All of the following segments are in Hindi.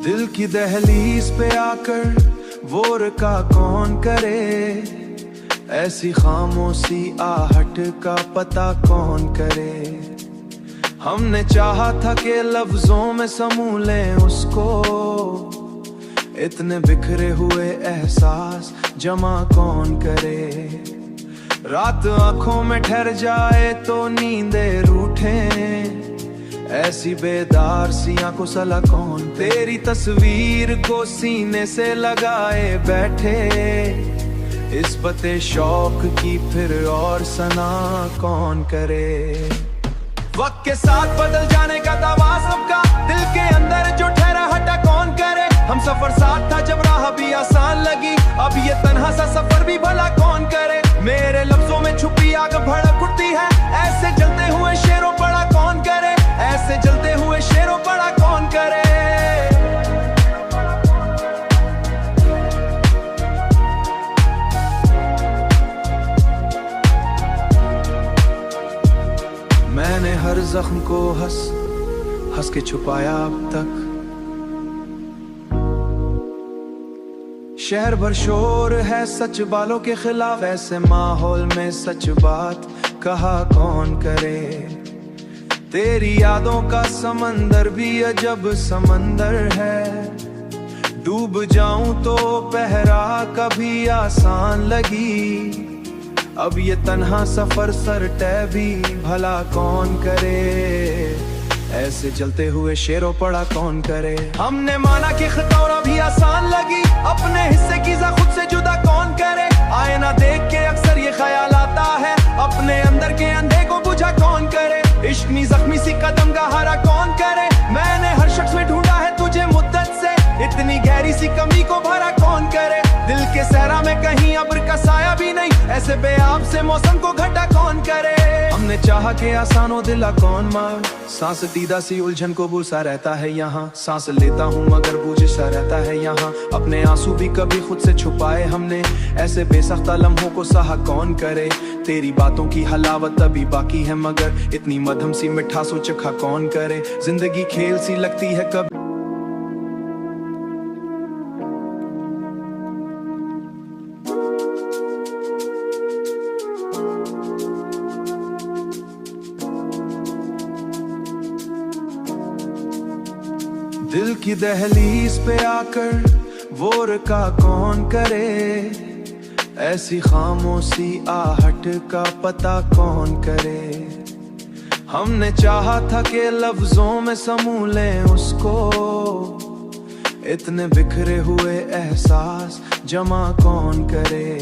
दिल की दहलीज पे आकर वो रुका कौन करे, ऐसी खामोशी आहट का पता कौन करे। हमने चाहा था कि लफ्जों में समूह लें उसको, इतने बिखरे हुए एहसास जमा कौन करे। रात आंखों में ठहर जाए तो नींदे रूठे, ऐसी बेदार सी आंखों सला कौन। तेरी तस्वीर को सीने से लगाए बैठे, इस बते शौक की फिर और सना कौन करे। वक्त के साथ बदल जाने का दावा सबका, दिल के अंदर जो ठहरा हटा कौन करे। हम सफर साथ था जब राह भी आसान लगी, अब ये तन्हा सा सफर भी भला कौन करे। मेरे लफ्जों में छुपी आग भड़क उठती है, ऐसे जलते हुए शेरों पड़ा कौन करे। ऐसे जलते हुए शेरों पड़ा कौन करे। मैंने हर जख्म को हंस हंस के छुपाया अब तक। शहर भर शोर है सच बालों के खिलाफ, ऐसे माहौल में सच बात कहा कौन करे। तेरी यादों का समंदर भी अजब समंदर है, डूब जाऊं तो पहरा कभी आसान लगी। अब ये तन्हा सफर सर तय भी भला कौन करे। ऐसे जलते हुए शेरों पड़ा कौन करे। हमने माना कि खतौरा भी आसान लगी, अपने हिस्से की खुद से जुदा कौन करे। आईना देख के अक्सर ये ख्याल आता है, अपने अंदर के अंधे को बुझा कौन करे। इश्क में जख्मी सी कदम का हरा कौन करे। मैंने हर शख्स में ढूंढा है तुझे मुद्दत से, इतनी गहरी सी कमी को भरा कौन करे। दिल के सहरा में कहीं अब्र का साया भी नहीं, ऐसे बेआब से मौसम को घटा कौन करे। हमने चाहा कि आसान हो दिला कौन मार, सांस दीदा सी उलझन को बुसा रहता है यहाँ। सांस लेता हूँ मगर बूझ सा रहता है यहाँ। अपने आंसू भी कभी खुद से छुपाए हमने, ऐसे बेसख्ता लम्हों को सहा कौन करे। तेरी बातों की हलावत अभी बाकी है मगर इतनी मधम सी मिठासो चखा कौन करे। जिंदगी खेल सी लगती है कब दिल की दहलीज पे आकर वो रुका कौन करे, ऐसी खामोशी आहट का पता कौन करे। हमने चाहा था कि लफ्जों में समूह लें उसको, इतने बिखरे हुए एहसास जमा कौन करे।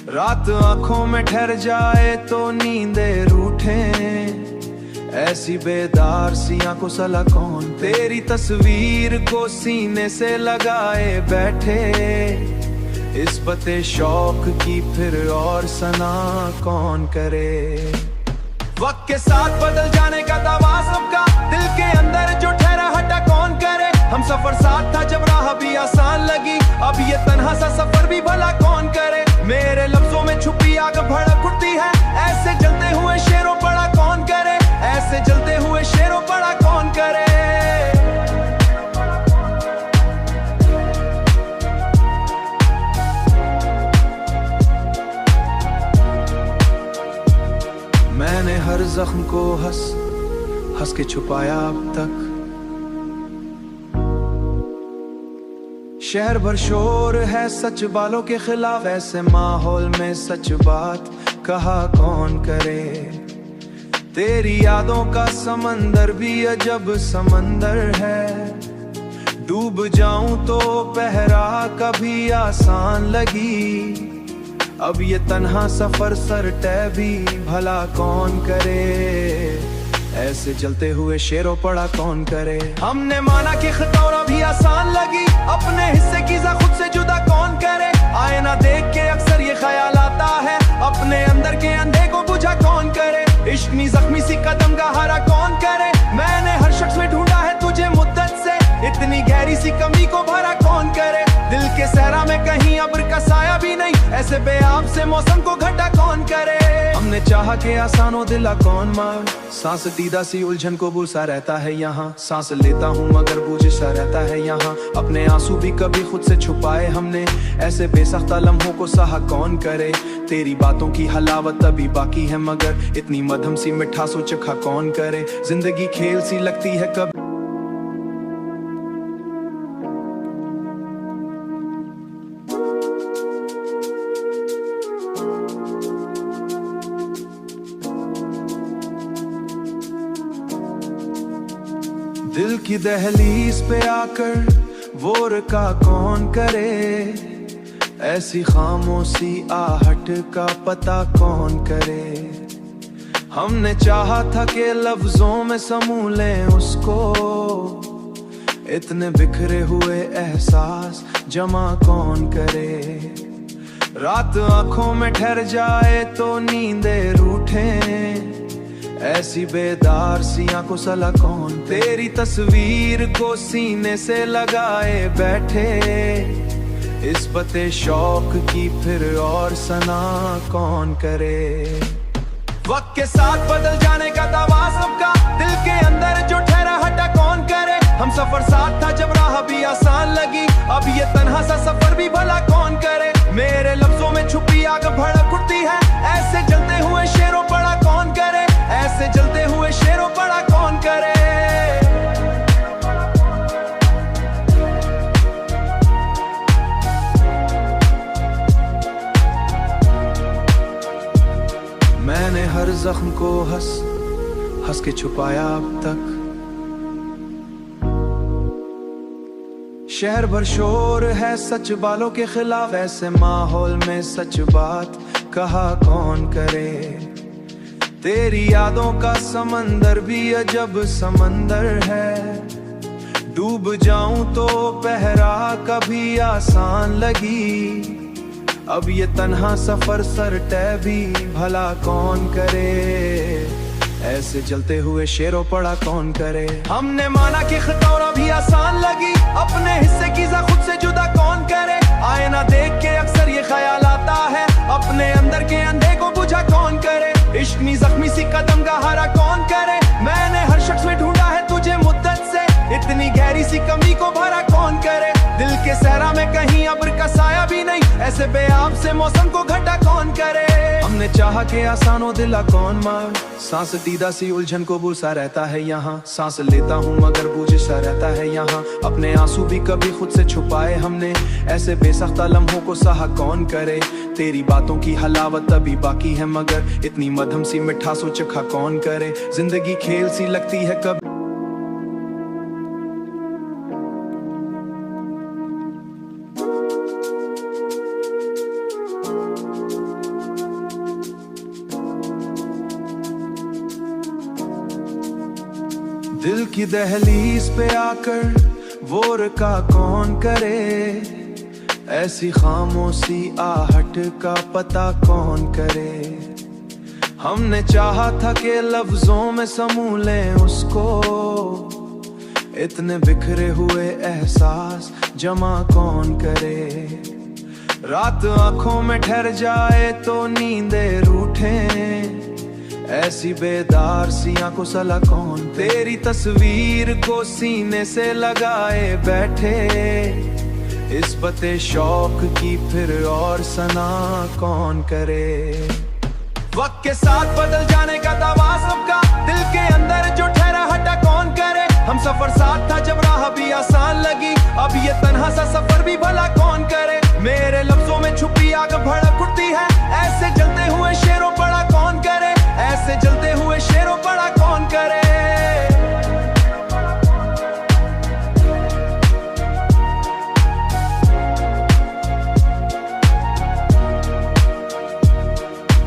रात आंखों में ठहर जाए तो नींदे रूठे, ऐसी बेदार सी आंखों सला कौन। तेरी तस्वीर को सीने से लगाए बैठे, इस बते शौक की फिर और सना कौन करे। वक्त के साथ बदल जाने का दावा सबका, दिल के अंदर जो ठहरा हटा कौन करे। हम सफर साथ था जब राह भी आसान लगी, अब ये तन्हा सा सफर भी भला कौन करे। मेरे लफ्जों में छुपी आग भड़क उठती है, ऐसे जलते हुए शेरों पड़ा कौन करे। ऐसे जलते हुए शेरों पड़ा कौन करे। मैंने हर जख्म को हंस हंस के छुपाया अब तक। शहर भर शोर है सच बालों के खिलाफ, ऐसे माहौल में सच बात कहा कौन करे। तेरी यादों का समंदर भी अजब समंदर है, डूब जाऊं तो पहरा कभी आसान लगी। अब ये तन्हा सफर सर तय भी भला कौन करे। ऐसे जलते हुए शेरों पड़ा कौन करे। हमने माना कि खतौरा भी आसान लगी, अपने हिस्से की खुद से जुदा कौन करे। आईना देख के अक्सर ये ख्याल आता है, अपने अंदर के अंधे को बुझा कौन करे। इश्क में जख्मी सी कदम का हरा कौन करे। मैंने हर शख्स में ढूंढा है तुझे मुद्दत से, इतनी गहरी सी कमी को भरा कौन करे। दिल के सहरा में कहीं अब्र का साया भी नहीं, ऐसे बेआब से मौसम को घटा कौन करे। हमने चाहा के आसानो दिला कौन मार, सांस दीदा सी उलझन को बुसा रहता है यहाँ। सांस लेता हूँ मगर बूझ सा रहता है यहाँ। अपने आंसू भी कभी खुद से छुपाए हमने, ऐसे बेसख्ता लम्हों को सहा कौन करे। तेरी बातों की हलावत अभी बाकी है मगर इतनी मधम सी मिठासो चखा कौन करे। जिंदगी खेल सी लगती है कभी दिल की दहलीज पे आकर वो रुका कौन करे। ऐसी खामोशी आहट का पता कौन करे। हमने चाहा था कि लफ्जों में समूह लें उसको, इतने बिखरे हुए एहसास जमा कौन करे। रात आंखों में ठहर जाए तो नींदे रूठे, ऐसी बेदार सी आंखों सला कौन। तेरी तस्वीर को सीने से लगाए बैठे, इस बते शौक की फिर और सना कौन करे। वक्त के साथ बदल जाने का दावा सबका, दिल के अंदर जो ठहरा हटा कौन करे। हम सफर साथ था जब राह भी आसान लगी, अब ये तन्हा सा सफर भी भला कौन करे। मेरे लफ्जों में छुपी आग भड़क उठती है, ऐसे जलते हुए शेरों पड़ा कौन करे। ऐसे जलते हुए शेरों पड़ा कौन करे। मैंने हर जख्म को हंस हंस के छुपाया अब तक। शहर भर शोर है सच बालों के खिलाफ, ऐसे माहौल में सच बात कहा कौन करे। तेरी यादों का समंदर भी अजब समंदर है, डूब जाऊं तो पहरा कभी आसान लगी। अब ये तन्हा सफर सर तय भी भला कौन करे। ऐसे जलते हुए शेरों पड़ा कौन करे। हमने माना कि खतौरा भी आसान लगी, अपने हिस्से की खुद से जुदा कौन करे। आईना देख के अक्सर ये ख्याल आता है, अपने अंदर के अंधे को बुझा कौन करे। इश्क में जख्मी सी कदम गहरा कौन करे। मैंने हर शख्स में ढूंढा है तुझे मुद्दत से, इतनी गहरी सी कमी को भरा कौन करे। दिल के सहरा में कहीं अब्र का साया भी नहीं, ऐसे बेआब से मौसम को घटा कौन करे। हमने चाहा के आसानो दिला कौन मार, सांस दीदा सी उलझन को बुसा रहता है यहाँ। सांस लेता हूँ मगर बूझ सा रहता है यहाँ। अपने आंसू भी कभी खुद से छुपाए हमने, ऐसे बेसख्ता लम्हों को सहा कौन करे। तेरी बातों की हलावत अभी बाकी है मगर इतनी मधम सी मिठासो चखा कौन करे। जिंदगी खेल सी लगती है कभी दिल की दहलीज पे आकर वो रुका कौन करे। ऐसी खामोशी आहट का पता कौन करे। हमने चाहा था कि लफ्जों में समूह लें उसको, इतने बिखरे हुए एहसास जमा कौन करे। रात आंखों में ठहर जाए तो नींदे रूठे, ऐसी बेदार सी आंखों सला कौन। तेरी तस्वीर को सीने से लगाए बैठे, इस बते शौक की फिर और सना कौन करे। वक्त के साथ बदल जाने का दावा सबका, दिल के अंदर जो ठहरा हटा कौन करे। हम सफर साथ था जब राह भी आसान लगी, अब ये तन्हा सा सफर भी भला कौन करे। मेरे लफ्जों में छुपी आग भड़क उठती है, ऐसे जलते हुए शेरों पड़ा कौन करे। ऐसे जलते हुए शेरों पड़ा कौन करे।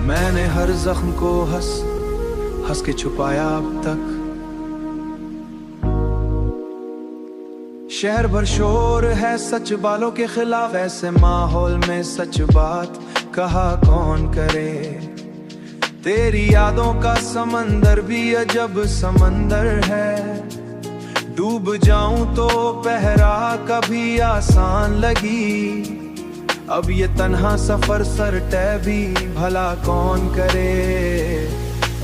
मैंने हर जख्म को हंस हंस के छुपाया अब तक। शहर भर शोर है सच बालों के खिलाफ, ऐसे माहौल में सच बात कहा कौन करे। तेरी यादों का समंदर भी अजब समंदर है, डूब जाऊं तो पहरा कभी आसान लगी, अब ये तन्हा सफर सर तय भी भला कौन करे।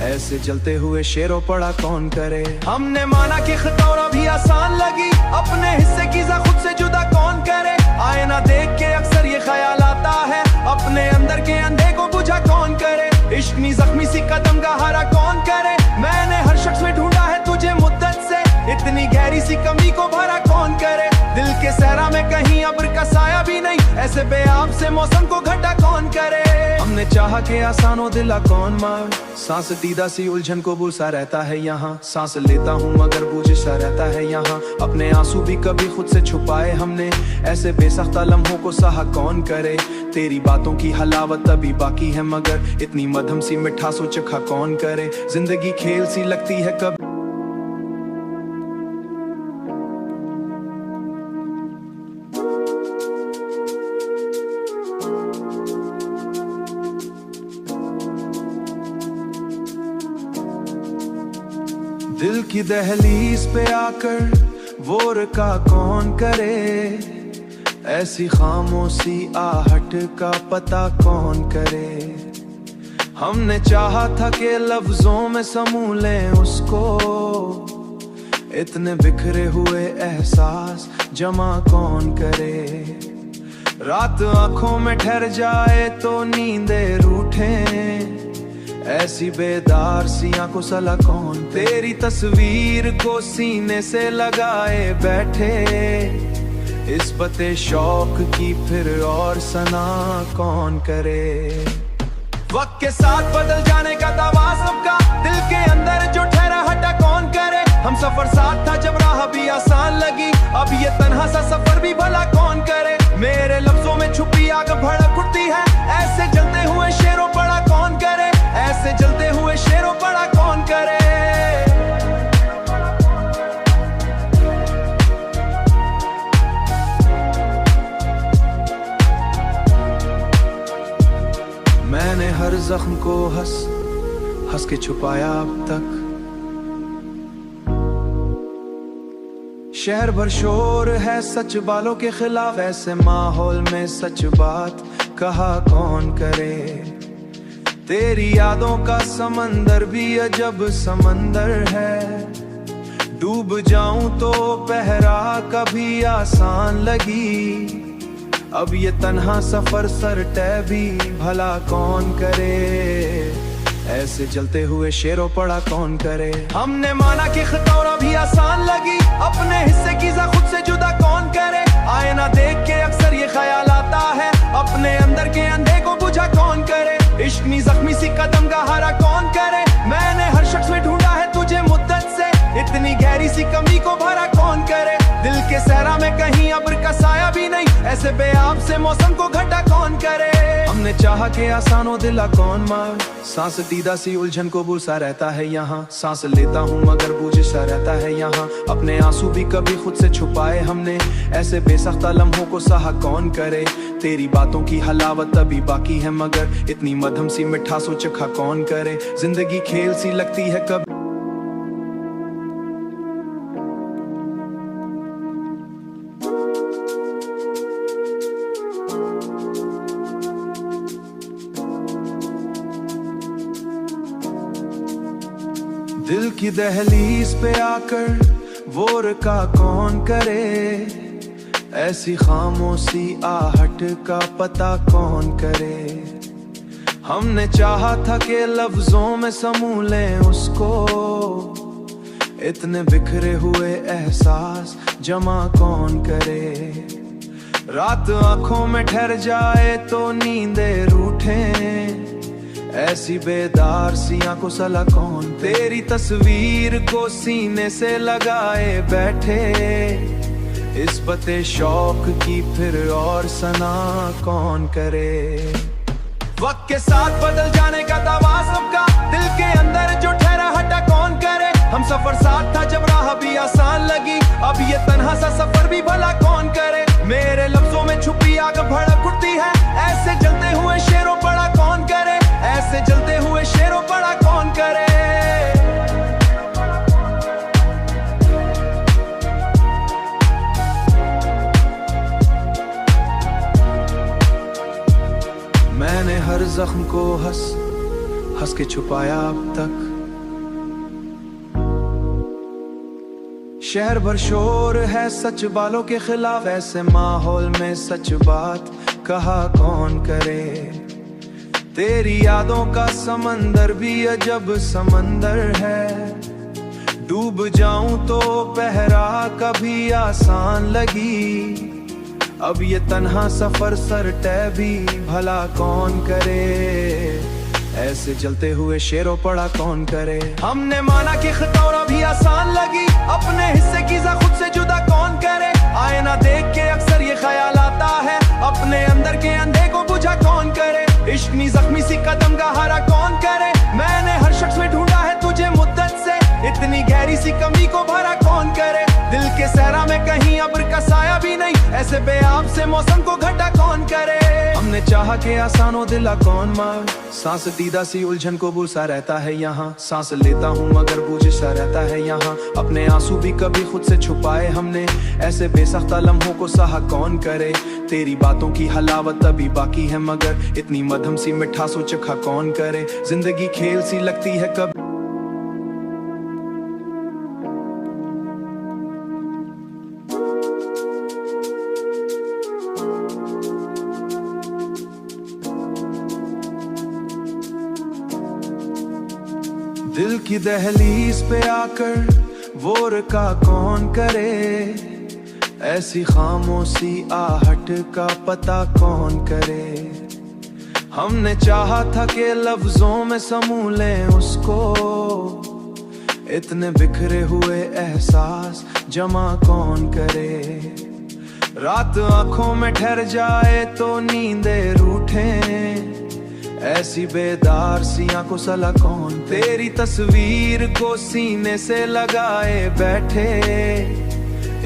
ऐसे जलते हुए शेरों पड़ा कौन करे। हमने माना कि खतौरा भी आसान लगी, अपने हिस्से की खुद से जुदा कौन करे। आईना देख के अक्सर ये ख्याल आता है, अपने अंदर के अंधे को बुझा कौन करे। इश्क जख्मी सी कदम गहरा कौन करे। मैंने हर शख्स में ढूंढा है तुझे मुद्दत से, इतनी गहरी सी कमी को भरा कौन करे। दिल के सहरा में कहीं अब्र का साया भी नहीं, ऐसे बेआब से मौसम को घटा कौन करे। हमने चाहा कि आसान हो दिला कौन मार, सांस दीदा सी उलझन को बुसा रहता है यहाँ। सांस लेता हूँ मगर बूझ सा रहता है यहाँ। अपने आंसू भी कभी खुद से छुपाए हमने, ऐसे बेसख्ता लम्हों को सहा कौन करे। तेरी बातों की हलावत अभी बाकी है मगर इतनी मधम सी मिठासो चखा कौन करे। जिंदगी खेल सी लगती है कब दिल की दहलीज पे आकर वो रुका कौन करे। ऐसी खामोशी आहट का पता कौन करे। हमने चाहा था कि लफ्जों में समूह लें उसको, इतने बिखरे हुए एहसास जमा कौन करे। रात आंखों में ठहर जाए तो नींदे रूठे, ऐसी बेदार सी आंखों सला कौन। तेरी तस्वीर को सीने से लगाए बैठे, इस पते शौक की फिर और सना कौन करे। वक्त के साथ बदल जाने का दावा सबका, दिल के अंदर जो ठहरा हटा कौन करे। हम सफर साथ था जब राह भी आसान लगी, अब ये तन्हा सा सफर भी भला कौन करे। मेरे लफ्जों में छुपी आग भड़क उठती है, ऐसे जलते हुए शेरों पड़ा कौन करे। ऐसे जलते हुए शेरों पड़ा कौन करे। मैंने हर जख्म को हंस हंस के छुपाया अब तक। शहर भर शोर है सच बालों के खिलाफ, ऐसे माहौल में सच बात कहा कौन करे। तेरी यादों का समंदर भी अजब समंदर है, डूब जाऊं तो पहरा कभी आसान लगी, अब ये तन्हा सफर सर तय भी भला कौन करे। ऐसे जलते हुए शेरों पड़ा कौन करे। हमने माना कि खतौरा भी आसान लगी, अपने हिस्से की खुद से जुदा कौन करे। आईना देख के अक्सर ये ख्याल आता है, अपने अंदर के अंधे को बुझा कौन करे। इश्क जख्मी सी कदम गहरा कौन करे। मैंने हर शख्स में ढूंढा है तुझे मुद्दत से, इतनी गहरी सी कमी को भरा कौन करे। दिल के सहरा में कहीं अब्र का साया भी नहीं, ऐसे बेआब से मौसम को घटा कौन करे। हमने चाहा कि आसान हो दिला कौन मार, सांस दीदा सी उलझन को बुसा रहता है यहाँ। सांस लेता हूँ मगर बूझ सा रहता है यहाँ। अपने आंसू भी कभी खुद से छुपाए हमने, ऐसे बेसख्ता लम्हों को सहा कौन करे। तेरी बातों की हलावत अभी बाकी है मगर इतनी मधम सी मिठासो चखा कौन करे। जिंदगी खेल सी लगती है कब दिल की दहलीज पे आकर वो रुका कौन करे। ऐसी खामोशी आहट का पता कौन करे। हमने चाहा था कि लफ्जों में समूह लें उसको, इतने बिखरे हुए एहसास जमा कौन करे। रात आंखों में ठहर जाए तो नींदे रूठे, ऐसी बेदार सी आंखों सला कौन। तेरी तस्वीर को सीने से लगाए बैठे, इस पते शौक की फिर और सना कौन करे। वक्त के साथ बदल जाने का दावा सबका, दिल के अंदर जो ठहरा हटा कौन करे। हम सफर साथ था जब राह भी आसान लगी, अब ये तन्हा सा सफर भी भला कौन करे। मेरे लफ्जों में छुपी आग भड़क उठती है, ऐसे जलते हुए शेरों पड़ा कौन करे। ऐसे जलते हुए शेरों पड़ा कौन करे। हर जख्म को हंस हंस के छुपाया अब तक। शहर भर शोर है सच बालों के खिलाफ, ऐसे माहौल में सच बात कहा कौन करे। तेरी यादों का समंदर भी अजब समंदर है, डूब जाऊं तो पहरा कभी आसान लगी। अब ये तन्हा सफर सर तय भी भला कौन करे, ऐसे जलते हुए शेरों पड़ा कौन करे। हमने माना कि खतौरा भी आसान लगी, अपने हिस्से की खुद से जुदा कौन करे। आईना देख के अक्सर ये ख्याल आता है, अपने अंदर के अंधे को बुझा कौन करे। इश्क में जख्मी सी कदम का हरा कौन करे। मैंने हर शख्स में ढूंढा है तुझे मुद्दत से, इतनी गहरी सी कमी को भरा कौन करे। दिल के सहरा में कहीं अब्र का साया भी नहीं, ऐसे बेआब से मौसम को घटा कौन करे। हमने चाहा के आसानो दिला कौन मार, सांस दीदा सी उलझन को बुसा रहता है यहाँ। सांस लेता हूँ मगर बूझ सा रहता है यहाँ। अपने आंसू भी कभी खुद से छुपाए हमने, ऐसे बेसख्ता लम्हों को सहा कौन करे। तेरी बातों की हलावत अभी बाकी है मगर इतनी मधम सी मिठासो चखा कौन करे। जिंदगी खेल सी लगती है कब दिल की दहलीज पे आकर वो रुका कौन करे। ऐसी खामोशी आहट का पता कौन करे। हमने चाहा था कि लफ्जों में समूह लें उसको, इतने बिखरे हुए एहसास जमा कौन करे। रात आंखों में ठहर जाए तो नींदे रूठे, ऐसी बेदार सी आंखों सला कौन। तेरी तस्वीर को सीने से लगाए बैठे,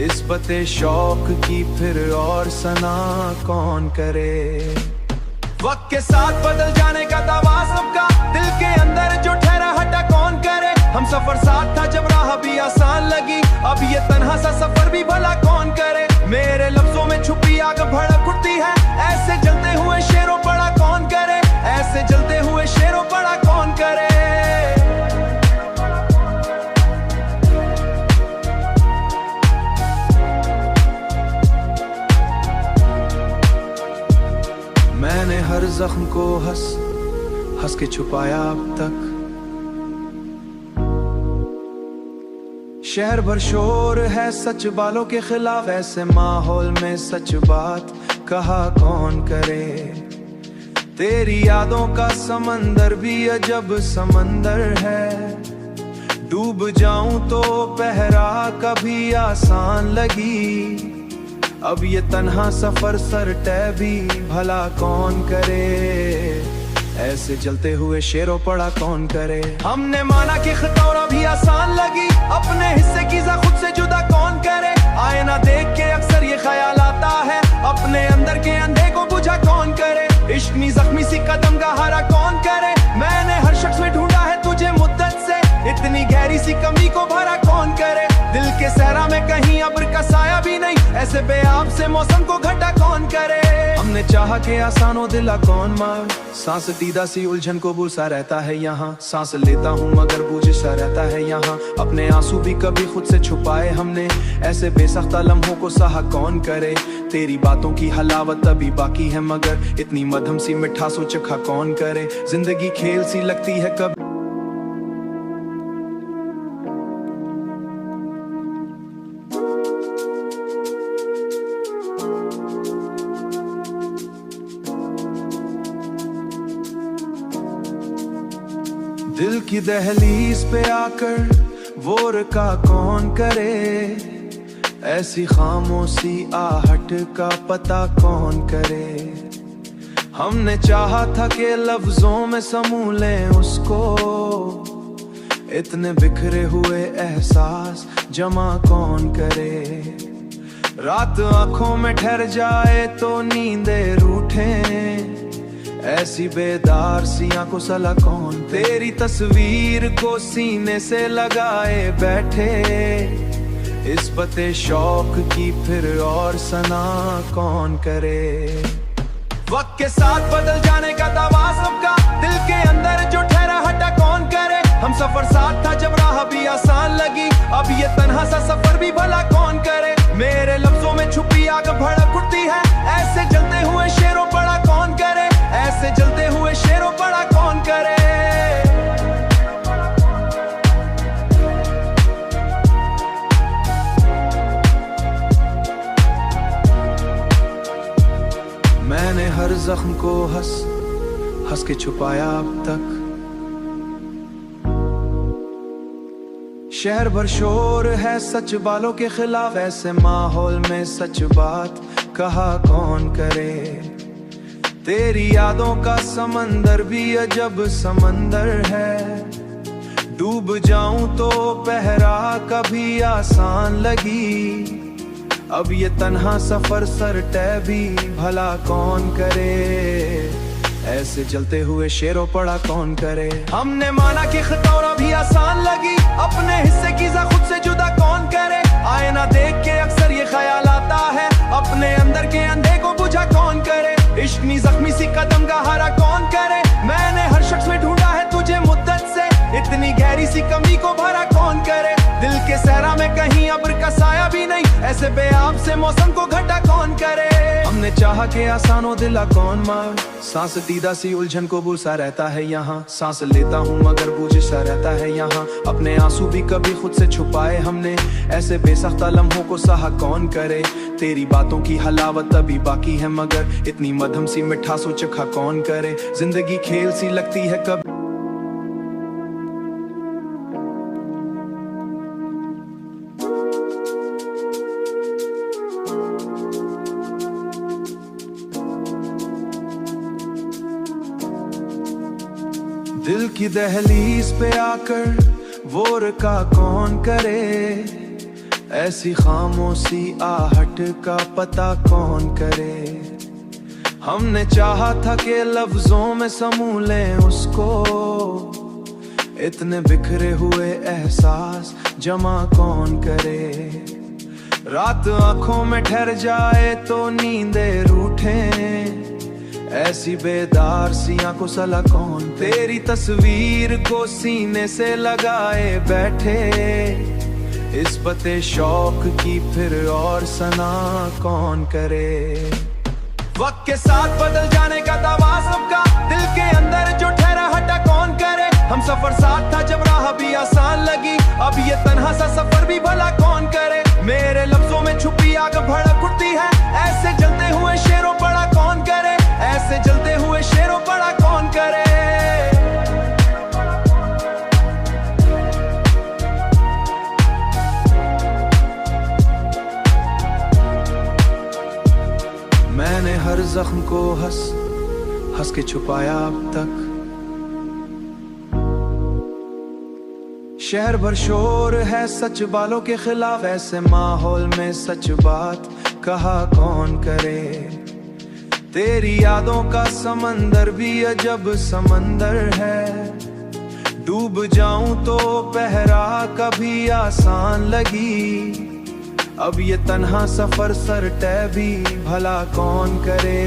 इस पते शौक की फिर और सना कौन करे। वक्त के साथ बदल जाने का दावा सबका, दिल के अंदर जो ठहरा हटा कौन करे। हम सफर साथ था जब राह भी आसान लगी, अब ये तन्हा सा सफर भी भला कौन करे। मेरे लफ्जों में छुपी आग भड़क उठती है, ऐसे जलते हुए शेरों पड़ा कौन करे। ऐसे जलते हुए शेरों पड़ा कौन करे। मैंने हर जख्म को हंस हंस के छुपाया अब तक। शहर भर शोर है सच बालों के खिलाफ, ऐसे माहौल में सच बात कहा कौन करे। तेरी यादों का समंदर भी अजब समंदर है, डूब जाऊं तो पहरा कभी आसान लगी। अब ये तन्हा सफर सर तय भी भला कौन करे, ऐसे जलते हुए शेरों पड़ा कौन करे। हमने माना कि खतौरा भी आसान लगी, अपने हिस्से की खुद से जुदा कौन करे। आईना देख के अक्सर ये ख्याल आता है, अपने अंदर के अंधे को बुझा कौन करे। इश्क में जख्मी सी कदम का हरा कौन करे। मैंने हर शख्स में ढूंढा है तुझे मुद्दत से, इतनी गहरी सी कमी को भरा कौन करे। दिल के सहरा में कहीं अब्र का साया भी नहीं, ऐसे बेआब से मौसम को घटा कौन करे। हमने चाहा के आसानो दिला कौन मार, सांस दीदा सी उलझन को बुसा रहता है यहाँ। सांस लेता हूँ मगर बूझ सा रहता है यहाँ। अपने आंसू भी कभी खुद से छुपाए हमने, ऐसे बेसख्ता लम्हों को सहा कौन करे। तेरी बातों की हलावत अभी बाकी है मगर इतनी मधम सी मिठासो चखा कौन करे। जिंदगी खेल सी लगती है कब दिल की दहलीज पे आकर वो रुका कौन करे। ऐसी खामोशी आहट का पता कौन करे। हमने चाहा था कि लफ्जों में समूह लें उसको, इतने बिखरे हुए एहसास जमा कौन करे। रात आंखों में ठहर जाए तो नींदे रूठे, ऐसी बेदार सी आंखों सला कौन। तेरी तस्वीर को सीने से लगाए बैठे, इस पते शौक की फिर और सना कौन करे। वक्त के साथ बदल जाने का दावा सबका, दिल के अंदर जो ठहरा हटा कौन करे। हम सफर साथ था जब राह भी आसान लगी, अब ये तन्हा सा सफर भी भला कौन करे। मेरे लफ्जों में छुपी आग भड़क उठती है, ऐसे जलते हुए शेरों पड़ा कौन करे, ऐसे जलते हुए शेरों पड़ा कौन करे। मैंने हर जख्म को हंस हंस के छुपाया अब तक, शहर भर शोर है सच बालों के खिलाफ, ऐसे माहौल में सच बात कहा कौन करे। तेरी यादों का समंदर भी अजब समंदर है, डूब जाऊं तो पहरा कभी आसान लगी। अब ये तन्हा सफर सर तय भी भला कौन करे, ऐसे जलते हुए शेरों पड़ा कौन करे। हमने माना कि खतौरा भी आसान लगी, अपने हिस्से की खुद से जुदा कौन करे। आईना देख के अक्सर ये ख्याल आता है, अपने अंदर के अंधे को बुझा कौन करे। इश्क में जख्मी सी कदम गहरा कौन करे। मैंने हर शख्स में ढूंढा है तुझे मुद्दत से, इतनी गहरी सी कमी को भरा कौन करे। दिल के सहरा में कहीं अब्र का साया भी नहीं, ऐसे बेआब से मौसम को घटा कौन करे। हमने चाहा के आसानों दिला कौन मार, सांस दीदा सी उलझन को बुसा रहता है यहाँ। सांस लेता हूँ मगर बूझ सा रहता है यहाँ, अपने आंसू भी कभी खुद से छुपाए हमने, ऐसे बेसख्ता लम्हों को सहा कौन करे। तेरी बातों की हलावत अभी बाकी है मगर इतनी मधम सी मिठासों चखा कौन करे। जिंदगी खेल सी लगती है कब दिल की दहलीज पे आकर वो रुका कौन करे। ऐसी खामोशी आहट का पता कौन करे। हमने चाहा था कि लफ्जों में समूह लें उसको, इतने बिखरे हुए एहसास जमा कौन करे। रात आंखों में ठहर जाए तो नींदे रूठे, ऐसी बेदार सियां को सला कौन। तेरी तस्वीर को सीने से लगाए बैठे, इस पते शौक की फिर और सना कौन करे। वक्त के साथ बदल जाने का दावा सबका, दिल के अंदर जो ठहरा हटा कौन करे। हम सफर साथ था जब राह भी आसान लगी, अब ये तन्हा सा सफर भी भला कौन करे। मेरे लफ्जों में छुपी आग भड़क उठती है, ऐसे जलते हुए शेरों पड़ा कौन करे, ऐसे जलते हुए शेरों पड़ा कौन करे। मैंने हर जख्म को हंस हंस के छुपाया अब तक, शहर भर शोर है सच बालों के खिलाफ, ऐसे माहौल में सच बात कहा कौन करे। तेरी यादों का समंदर भी अजब समंदर है, डूब जाऊं तो पहरा कभी आसान लगी। अब ये तन्हा सफर सर तय भी भला कौन करे,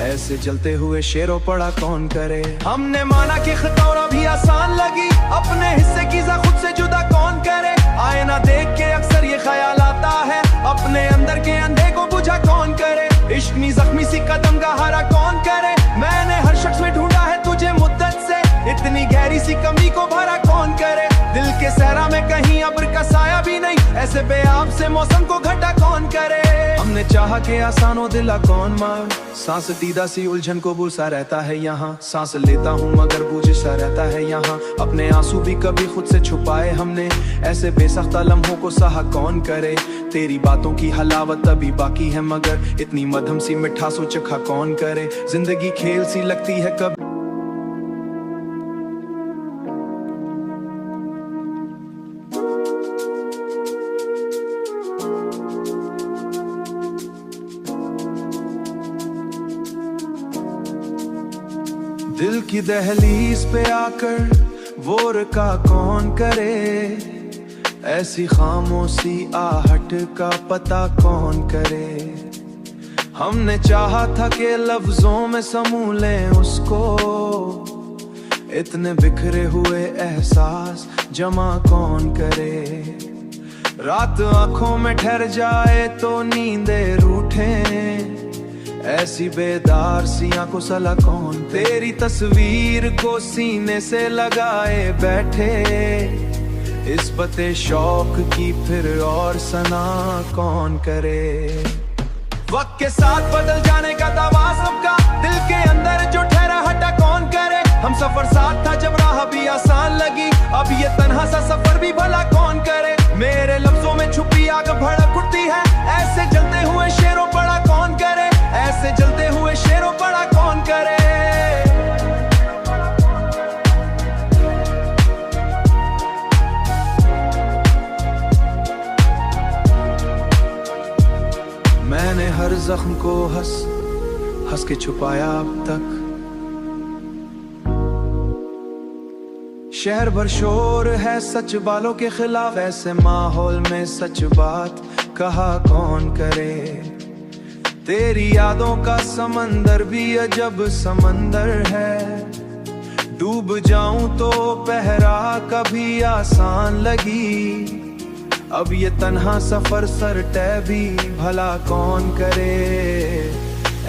ऐसे जलते हुए शेरों पड़ा कौन करे। हमने माना कि खतौरा भी आसान लगी, अपने हिस्से की खुद से जुदा कौन करे। आईना देख के अक्सर ये ख्याल आता है, अपने अंदर के अंधे को बुझा कौन करे। इश्क में जख्मी सी कदम गहरा कौन करे। मैंने हर शख्स में ढूंढा है तुझे मुद्दत से, इतनी गहरी सी कमी को भरा कौन करे। दिल के सहरा में कहीं अब्र का साया भी नहीं, ऐसे बेआब से मौसम को घटा कौन करे। हमने चाहा के आसानों दिला कौन मार, सांस दीदा सी उलझन को बुसा रहता है यहाँ। सांस लेता हूँ मगर बूझ सा रहता है यहाँ, अपने आंसू भी कभी खुद से छुपाए हमने, ऐसे बेसख्ता लम्हों को सहा कौन करे। तेरी बातों की हलावत अभी बाकी है मगर इतनी मधम सी मिठासों चखा कौन करे। जिंदगी खेल सी लगती है कब दिल की दहलीज पे आकर वो रुका कौन करे। ऐसी खामोशी आहट का पता कौन करे। हमने चाहा था कि लफ्जों में समूह लें उसको, इतने बिखरे हुए एहसास जमा कौन करे। रात आंखों में ठहर जाए तो नींदे रूठे, ऐसी बेदार सी आंखों सला कौन। तेरी तस्वीर को सीने से लगाए बैठे, इस पते शौक की फिर और सना कौन करे। वक्त के साथ बदल जाने का दावा सबका, दिल के अंदर जो ठहरा हटा कौन करे। हम सफर साथ था जब राह भी आसान लगी, अब ये तन्हा सा सफर भी भला कौन करे। मेरे लफ्जों में छुपी आग भड़क उठती है, ऐसे जलते हुए शेरों पड़ा कौन करे। ऐसे जलते हुए शेरों पड़ा कौन करे। मैंने हर जख्म को हंस हंस के छुपाया अब तक, शहर भर शोर है सच बालों के खिलाफ, ऐसे माहौल में सच बात कहा कौन करे। तेरी यादों का समंदर भी अजब समंदर है, डूब जाऊं तो पहरा कभी आसान लगी। अब ये तन्हा सफर सर तय भी भला कौन करे।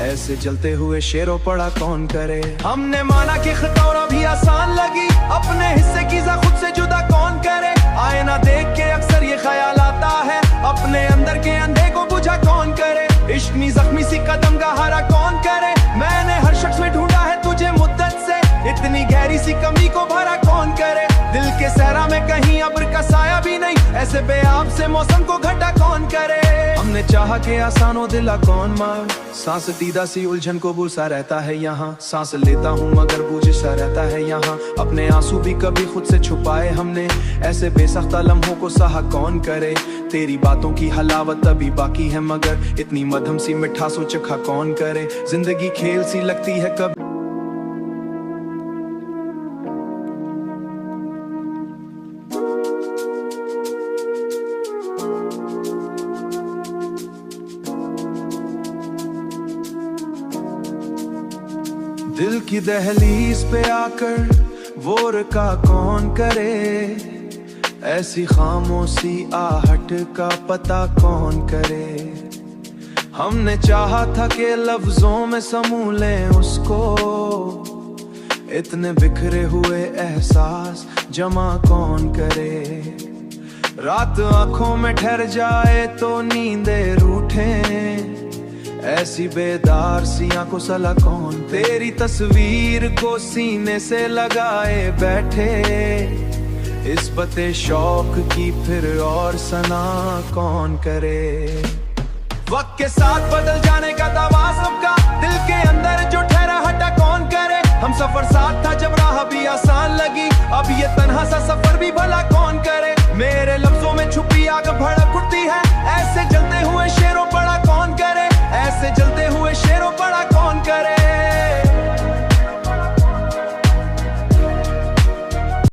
ऐसे जलते हुए शेरों पड़ा कौन करे। हमने माना कि खतौरा भी आसान लगी, अपने हिस्से की खुद से जुदा कौन करे। आईना देख के अक्सर ये ख्याल आता है, अपने अंदर के अंधे को बुझा कौन करे। इश्क जख्मी सी कदम का हरा कौन करे। मैंने हर शख्स में ढूंढा है तुझे मुद्दत से, इतनी गहरी सी कमी को भरा कौन करे। दिल के सहरा में कहीं अब्र का साया भी नहीं, ऐसे बेआब से मौसम को घटा कौन करे। हमने चाहा कि आसान हो दिला कौन मार, सांस दीदा सी उलझन को बुसा रहता है यहाँ। सांस लेता हूँ मगर बूझ सा रहता है यहाँ, अपने आंसू भी कभी खुद से छुपाए हमने। ऐसे बेसख्ता लम्हों को सहा कौन करे। तेरी बातों की हलावत अभी बाकी है मगर इतनी मधम सी मिठासो चखा कौन करे। जिंदगी खेल सी लगती है कभी दिल की दहलीज पे आकर वो रुका कौन करे। ऐसी खामोशी आहट का पता कौन करे। हमने चाहा था कि लफ्जों में समूह लें उसको, इतने बिखरे हुए एहसास जमा कौन करे। रात आंखों में ठहर जाए तो नींदे रूठे, ऐसी बेदार सी आंखों सला कौन। तेरी तस्वीर को सीने से लगाए बैठे, इस पते शौक की फिर और सना कौन करे। वक्त के साथ बदल जाने का दावा सबका, दिल के अंदर जो ठहरा हटा कौन करे। हम सफर साथ था जब राह भी आसान लगी, अब ये तन्हा सा सफर भी भला कौन करे।